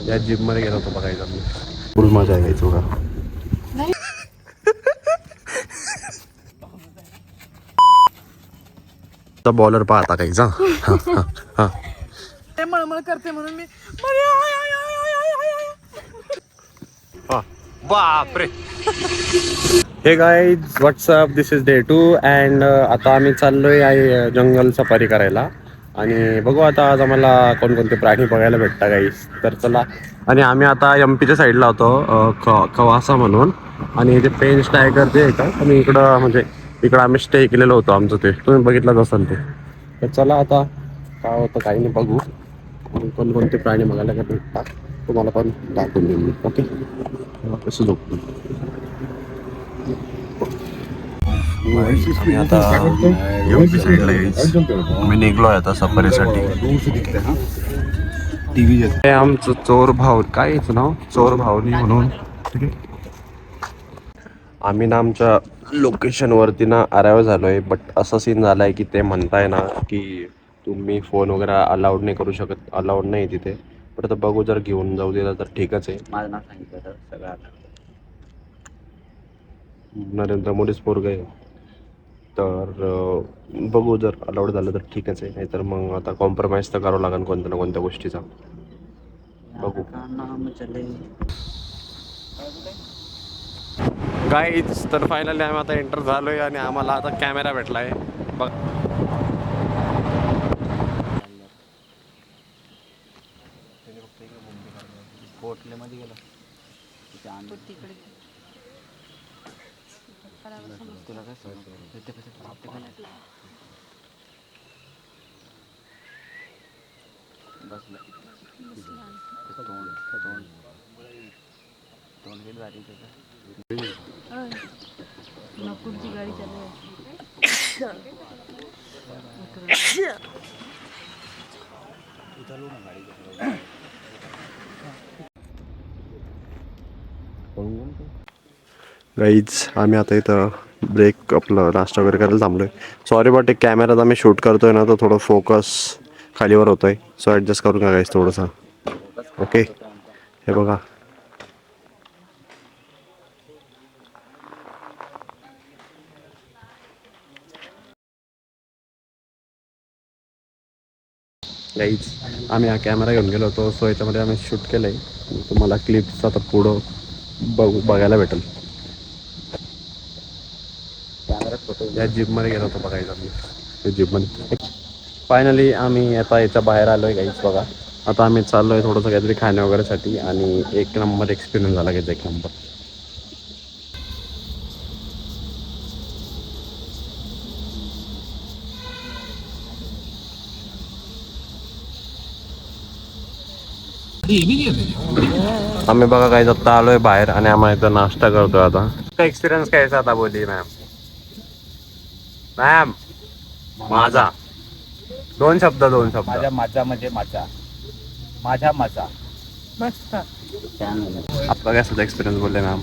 या जिम मध्ये गेलो होतो बघायला मी. फुल मजा आहे थोडा. बॉलर पाहता काही जा. ते मळमळ करते म्हणून मी बापरे. हे guys WhatsApp, this is day 2 and आता आम्ही चाललोय आहे जंगल सफारी करायला. आणि बघू आता आज आम्हाला कोणकोणते प्राणी बघायला भेटतात गाईज. तर चला. आणि आम्ही आता एमपीच्या साईडला होतो खवासा म्हणून. आणि ते पेंच टायगर ते आहे का, आम्ही इकडं म्हणजे इकडं आम्ही स्टे केलेलं होतो आमचं. ते तुम्ही बघितलंच असाल ते. तर चला आता काय होतं काही नाही बघू. कोणकोणते प्राणी बघायला भेटतात तुम्हाला पण दाखवून देईन मी. ओके कसं झोपतो आम्ही आता मी निघलोय आता सफारीसाठी. हे आमचं चोर भाऊ, काय याचं नाव, चोर भावनी म्हणून. आम्ही ना आमच्या लोकेशन वरती ना अराईव्ह झालोय. बट असं सीन झालाय की ते म्हणताय ना की तुम्ही फोन वगैरे अलाउड नाही करू शकत, अलाउड नाही तिथे. पण आता बघू, जर घेऊन जाऊ दिला तर ठीकच आहे. माझं नाव सांगितलं तर सगळं नरेंद्र मोदीच पोरग आहे. तर बघू, जर अलाउड झालं तर ठीकच आहे. नाहीतर मग आता कॉम्प्रोमाइज तर करावं लागेल कोणत्या ना कोणत्या गोष्टीचा. बघू. गाईज तर फायनली आम्ही आता एंटर झालोय आणि आम्हाला आता कॅमेरा भेटलाय. बघ मध्ये गेलो तुला काय बसलं तोंड गेली भारी त्याचं. नकुलची गाडी चालू आहे. गाईज आम्ही आता इथं ब्रेक आपलं नाश्ता वगैरे करायला थांबलोय. सॉरी बट एक कॅमेरात आम्ही शूट करतोय ना, तर थोडं फोकस खालीवर होतोय. सो ॲडजस्ट करून घ्या गाईज थोडंसं. ओके हे बघा. गाईज आम्ही हा कॅमेरा घेऊन गेलो होतो. सो याच्यामध्ये आम्ही शूट केलं आहे. तुम्हाला क्लिप्स आता पुढं बघायला भेटेल. या जिममध्ये गेलो होतो बघायला मी. जिममध्ये फायनली आम्ही आता याच्या बाहेर आलो आहे गाईज. बघा आता आम्ही चाललो आहे थोडंसं काहीतरी खाण्या वगैरेसाठी. आणि एक नंबर एक्सपिरियन्स झाला घ्यायचा, एक नंबर. आम्ही बघा काही आता आलोय बाहेर आणि आम्हाला इथं नाश्ता करतोय. आता एक्सपिरियन्स कैसा आता बोली मॅम. मॅम माझा दोन शब्द माझा म्हणजे माझा मस्त. आपला काय सुद्धा एक्सपिरियन्स बोलले मॅम.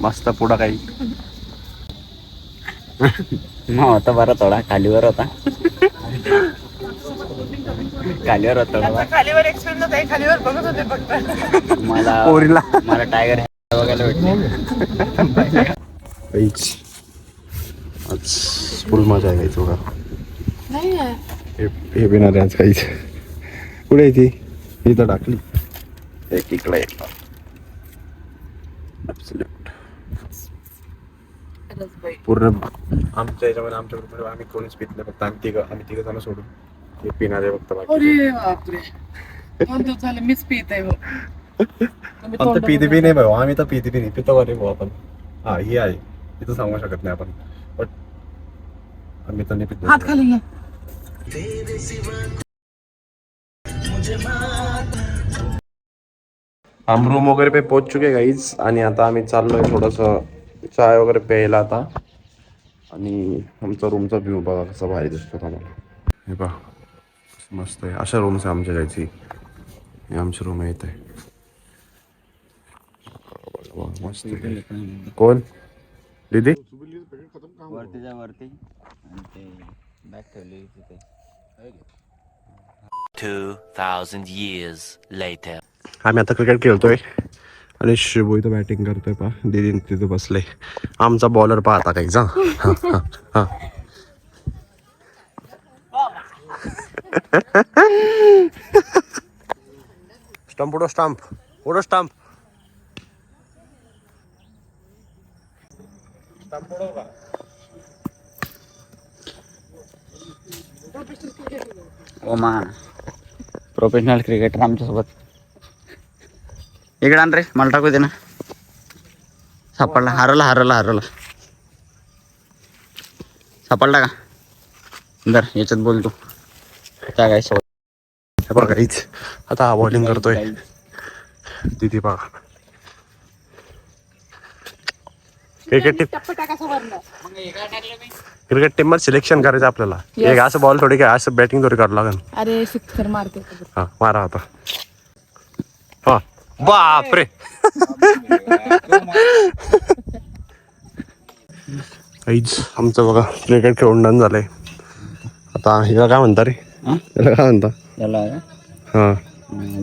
मस्त. पुढं काही होता बरं, थोडा खालीवर होता. खालीवर होता. खालीवर एक्सपिरियन्स आहे. खालीवर बघत होते फक्त. मला टायगर बघायला भेटले. आज फुल मजा आहे थोडा. नाही हे बिना आज काहीच. पुढे ती इथं टाकली एक इकडे एक. पूर्ण आमच्या याच्यामध्ये आमच्या ग्रुपमध्ये आम्ही कोणीच पित नाही. फक्त आम्ही तिघं जण सोडून हे पिणारे फक्त. अरे बापरे, कोणतं झालं मीच पित आहे. आमचं पिती बी नाही भाऊ. आम्ही तर पिती बी नाही. पितो अरे भाऊ आपण. हा ही आहे, तिथं सांगू शकत नाही आपण. बट आम्ही तर नाही पितो. हात खाली घ्या. हम रूम वगैरे पे पोहोच चुके गाईज. आणि आता आम्ही चाललोय थोडंसं चाय वगैरे प्यायला आता. आणि आमचा रूमचा व्ह्यू बघा कसा भारी दिसतो आम्हाला. हे पहा मस्त आहे. अशा रूम्स आहे आमच्या जायची. हे आमची रूम आहे इथे. मस्त. कोण दीदी वरती आणि ते बॅग ठेवली तिथे. 2,000 years later. आम्ही आता क्रिकेट खेळतोय आणि शिबू इथं बॅटिंग करतोय पा दिदी तिथं बसले आमचा बॉलर पाहता काही जा हा स्टंप उडो स्टंप ओमा प्रोफेशनल क्रिकेटर आमच्यासोबत. इकडे आण रे, मला टाकू दे ना. सापडला, हरवला सापडला का? दर याच्यात बोल तू त्या काय सोबत. बघा काहीच आता हा बॉलिंग करतोय दिदी बघा. क्रिकेट टीम मध्ये सिलेक्शन करायचं आपल्याला. एक असं बॉल थोडी काय असं बॅटिंग थोडी काढू लागेल. अरे सिक्सर मारते. हा मारा आता. हा बापरे काहीच आमचं बघा क्रिकेट खेळून डन झालंय. आता हिला काय म्हणता रे, याला काय म्हणता? याला हा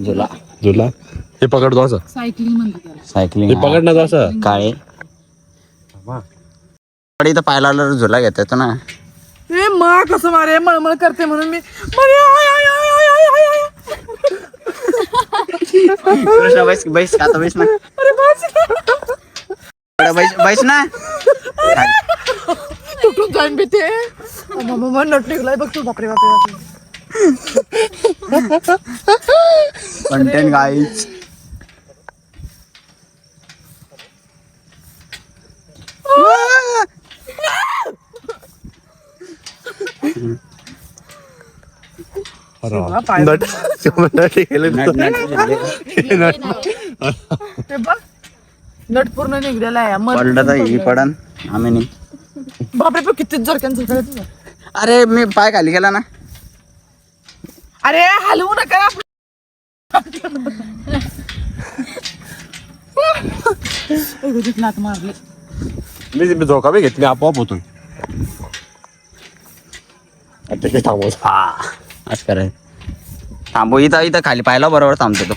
झुला झुला. हे पकडतो असं सायकलिंग म्हणते त्याला. सायकलिंग हे पकडण्याचं असं काळे इथं पाहायला आलं झुला घेता येतो ना. ए मा कसं मारे मळमळ करते म्हणून मी मरे, I, I, I, I, I, I, I. Krishna बैस बैस आता बैस ना. अरे बस बैस ना. तुटून जाईन बी ते. मग नट निघलाय बघ तू. बापरे बापरे कंटेंट गाईज. नट पूर्ण निघलेला आहे. पडलं तर ही पडन आम्ही नाही. बापरे पण किती जरक्यांचं सगळं. अरे मी पाय खाली गेला ना. अरे हलवू नका. नात मारली. मी धोका बी घेतली आपोआप होतो. आता काय थांबव. हा असं करायचं. थांबू इथं खाली पाहिला बरोबर थांबतो तो.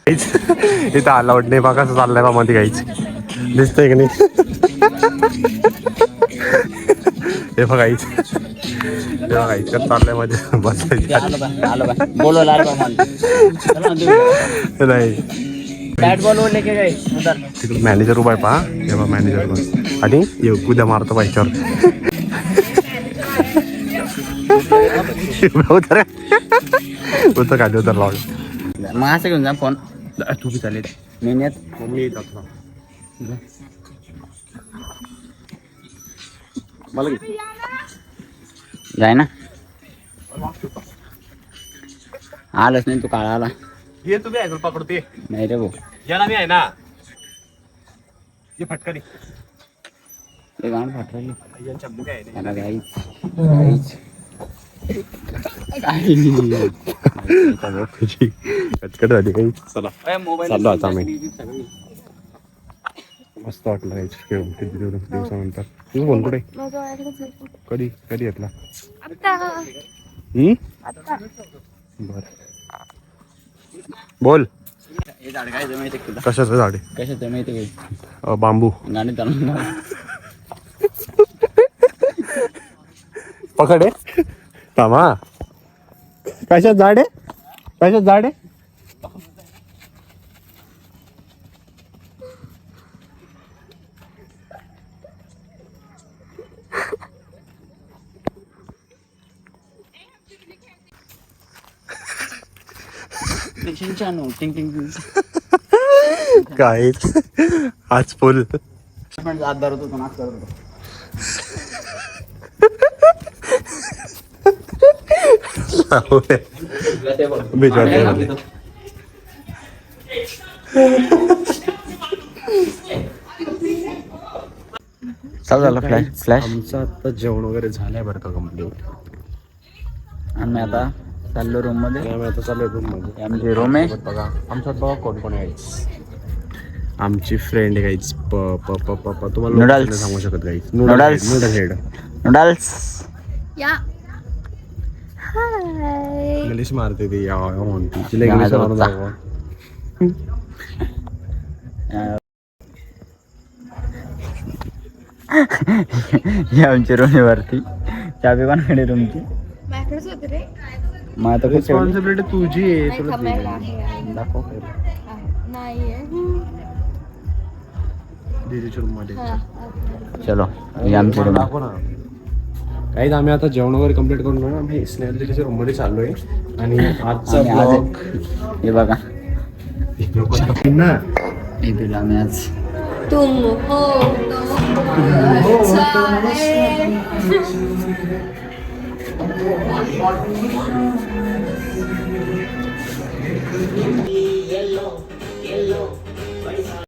इथं अलाउड नाही बघा कसं चाललंय बा मध्ये काहीच दिसतंय की नाही. हे बघा काहीच कसं चाललंय मध्ये बसायचं बोलवला नाही. बॅट बॉल वर लेके गए उधर. तिकडे मॅनेजर उभा आहे पहा. तेव्हा मॅनेजर उभा आणि उद्या मारतो पाहिच्यावर. उतर खाली उतर लावलं. मग असं घेऊन जा फोन. तू बी चालेल. मी नेत मी जातो मला जाय ना. आलंच नाही तू काळा आला ये तुम्ही आहे पकडते नाही रे भाऊ. याला मी आहे ना. ये फटकरी ते गाण फाटली. यांच्या मुगे आहे त्याला गाईच कटकट झाली काही. चला चाललो आता आम्ही. मस्त वाटलं काही खेळून किती दिवसानंतर. तुझं फोन कुठे कधी कधी घेतला? बर बोल. हे झाड काय माहिती तुला? कशाचं झाड आहे? कशाचं माहिती काय? बांबू. गाणी चालू पकड आहे थांबा. कशात झाड आहे? कशात झाड आहे? टिंग टिंग काय आज फुल हात धरत होतो नाच करत होतो. चालू झालं फ्लॅश. आमचं आता जेवण वगैरे झालंय बरं का कम्प्लीट. आम्ही आता चाललो रूम मध्ये. आम्ही आता चालू रूम मध्ये. आमची रूम आहे बघा आमच्यात बघा कोण कोण आहे. आमची फ्रेंड गाईच तुम्हाला नूडल्स सांगू शकत गाईच. Noodles noodle head noodles. या इंग्लिश मारते ती म्हणते तिला इंग्लिश गाण्याचा मारून बच्चा. दाखवा. ही आमची रूमवरती चाबी कोणाकडे रूमची माझ्याकडेच होते रे. मग आता कुठे ठेवली? रिस्पॉन्सिबिलिटी तुझी आहे नाही तुला थांबायला दिली. आहे. दाखव नाहीये. दीदीच्या रूम मध्ये हा. चलो ही आमची रूम दाखव ना. काही आम्ही आता जेवण वगैरे कम्प्लीट करून ना आम्ही स्नेहल दीदीच्या रूम मध्ये चाललोय आणि आजचा आणि आज ब्लॉग हे बघा ना हे दिलं आम्ही आज तुम हो तो